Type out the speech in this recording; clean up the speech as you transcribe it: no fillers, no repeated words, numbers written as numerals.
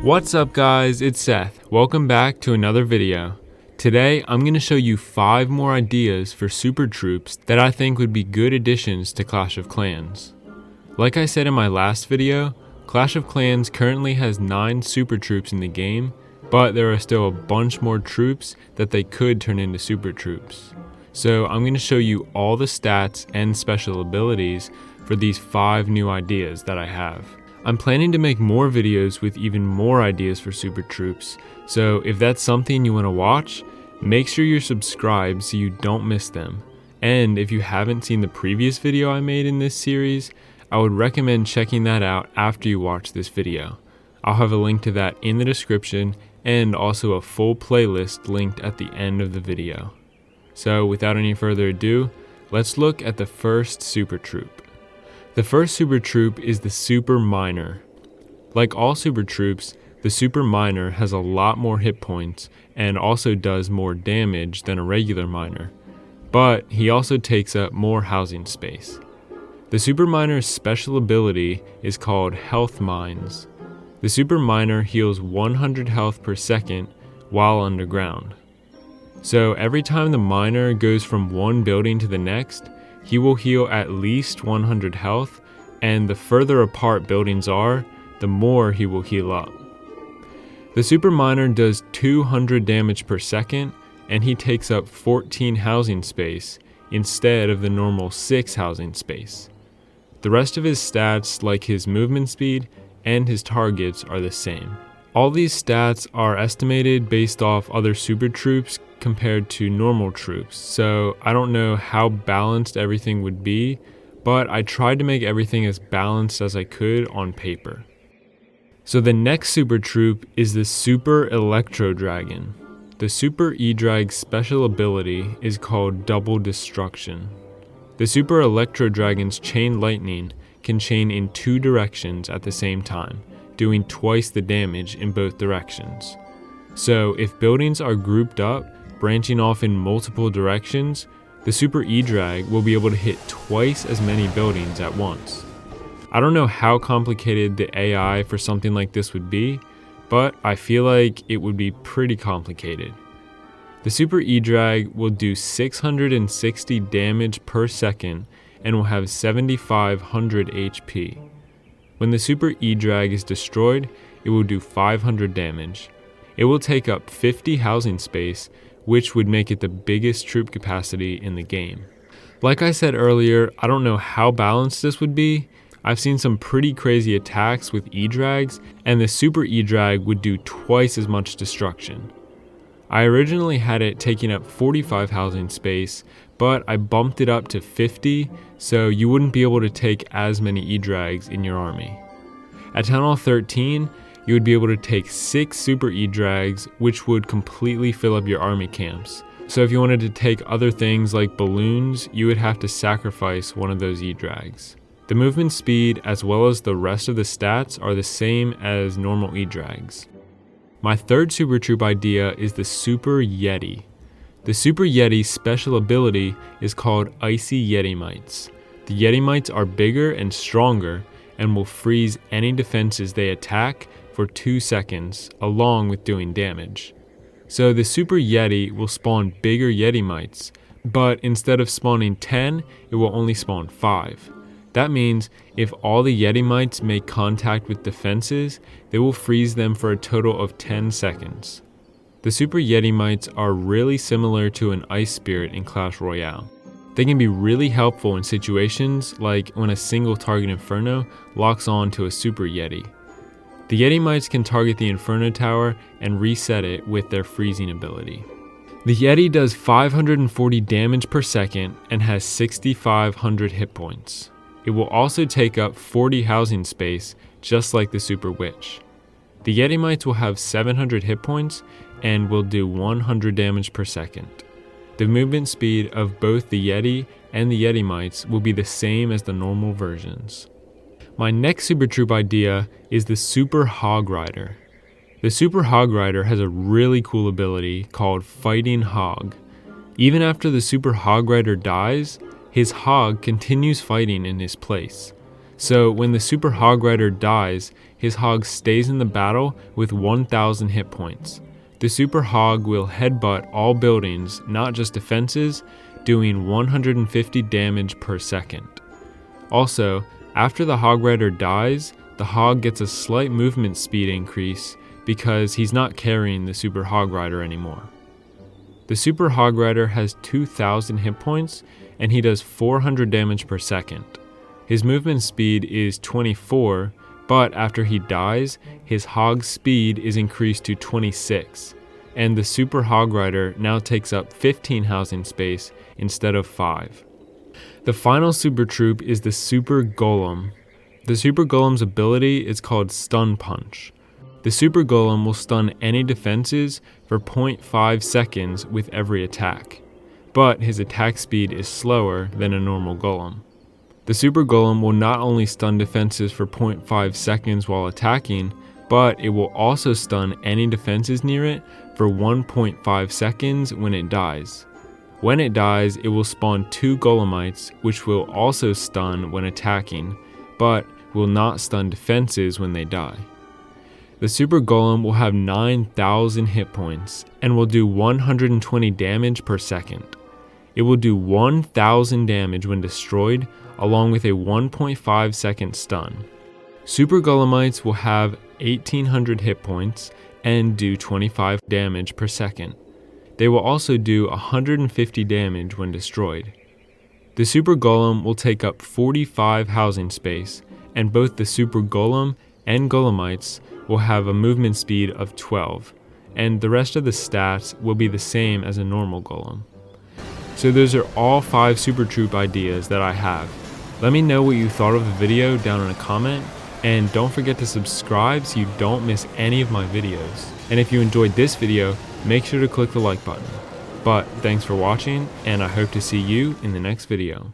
What's up guys, it's Seth. Welcome back to another video. Today I'm going to show you 5 more ideas for super troops that I think would be good additions to Clash of Clans. Like I said in my last video, Clash of Clans currently has 9 super troops in the game, but there are still a bunch more troops that they could turn into super troops. So I'm going to show you all the stats and special abilities for these 5 new ideas that I have. I'm planning to make more videos with even more ideas for super troops, so if that's something you want to watch, make sure you're subscribed so you don't miss them. And if you haven't seen the previous video I made in this series, I would recommend checking that out after you watch this video. I'll have a link to that in the description and also a full playlist linked at the end of the video. So without any further ado, let's look at the first super troop. The first super troop is the Super Miner. Like all super troops, the Super Miner has a lot more hit points and also does more damage than a regular miner, but he also takes up more housing space. The Super Miner's special ability is called Health Mines. The Super Miner heals 100 health per second while underground. So every time the miner goes from one building to the next, he will heal at least 100 health, and the further apart buildings are, the more he will heal up. The Super Miner does 200 damage per second, and he takes up 14 housing space instead of the normal 6 housing space. The rest of his stats, like his movement speed and his targets, are the same. All these stats are estimated based off other super troops compared to normal troops, so I don't know how balanced everything would be, but I tried to make everything as balanced as I could on paper. So the next super troop is the Super Electro Dragon. The Super E-Drag's special ability is called Double Destruction. The Super Electro Dragon's chain lightning can chain in 2 directions at the same time, doing twice the damage in both directions. So if buildings are grouped up, branching off in multiple directions, the Super E-Drag will be able to hit twice as many buildings at once. I don't know how complicated the AI for something like this would be, but I feel like it would be pretty complicated. The Super E-Drag will do 660 damage per second and will have 7,500 HP. When the Super E-Drag is destroyed, it will do 500 damage. It will take up 50 housing space, which would make it the biggest troop capacity in the game. Like I said earlier, I don't know how balanced this would be. I've seen some pretty crazy attacks with E-Drags, and the Super E-Drag would do twice as much destruction. I originally had it taking up 45 housing space, but I bumped it up to 50, so you wouldn't be able to take as many E-Drags in your army. At Town Hall 13, you would be able to take 6 Super E-Drags, which would completely fill up your army camps. So if you wanted to take other things like balloons, you would have to sacrifice one of those E-Drags. The movement speed as well as the rest of the stats are the same as normal E-Drags. My third super troop idea is the Super Yeti. The Super Yeti's special ability is called Icy Yeti Mites. The Yeti Mites are bigger and stronger and will freeze any defenses they attack for 2 seconds, along with doing damage. So the Super Yeti will spawn bigger Yeti Mites, but instead of spawning 10, it will only spawn 5. That means if all the Yeti Mites make contact with defenses, they will freeze them for a total of 10 seconds. The Super Yeti Mites are really similar to an Ice Spirit in Clash Royale. They can be really helpful in situations like when a single target Inferno locks on to a Super Yeti. The Yeti Mites can target the Inferno Tower and reset it with their freezing ability. The Yeti does 540 damage per second and has 6,500 hit points. It will also take up 40 housing space, just like the Super Witch. The Yeti Mites will have 700 hit points and will do 100 damage per second. The movement speed of both the Yeti and the Yeti Mites will be the same as the normal versions. My next super troop idea is the Super Hog Rider. The Super Hog Rider has a really cool ability called Fighting Hog. Even after the Super Hog Rider dies, his hog continues fighting in his place. So when the Super Hog Rider dies, his hog stays in the battle with 1000 hit points. The Super Hog will headbutt all buildings, not just defenses, doing 150 damage per second. Also, after the Hog Rider dies, the hog gets a slight movement speed increase because he's not carrying the Super Hog Rider anymore. The Super Hog Rider has 2000 hit points and he does 400 damage per second. His movement speed is 24, but after he dies, his hog speed is increased to 26, and the Super Hog Rider now takes up 15 housing space instead of 5. The final super troop is the Super Golem. The Super Golem's ability is called Stun Punch. The Super Golem will stun any defenses for 0.5 seconds with every attack, but his attack speed is slower than a normal golem. The Super Golem will not only stun defenses for 0.5 seconds while attacking, but it will also stun any defenses near it for 1.5 seconds when it dies. When it dies, it will spawn 2 Golemites, which will also stun when attacking, but will not stun defenses when they die. The Super Golem will have 9,000 hit points and will do 120 damage per second. It will do 1,000 damage when destroyed, along with a 1.5 second stun. Super Golemites will have 1,800 hit points and do 25 damage per second. They will also do 150 damage when destroyed. The Super Golem will take up 45 housing space, and both the Super Golem and Golemites will have a movement speed of 12, and the rest of the stats will be the same as a normal Golem. So those are all 5 super troop ideas that I have. Let me know what you thought of the video down in a comment, and don't forget to subscribe so you don't miss any of my videos. And if you enjoyed this video, make sure to click the like button. But thanks for watching, and I hope to see you in the next video.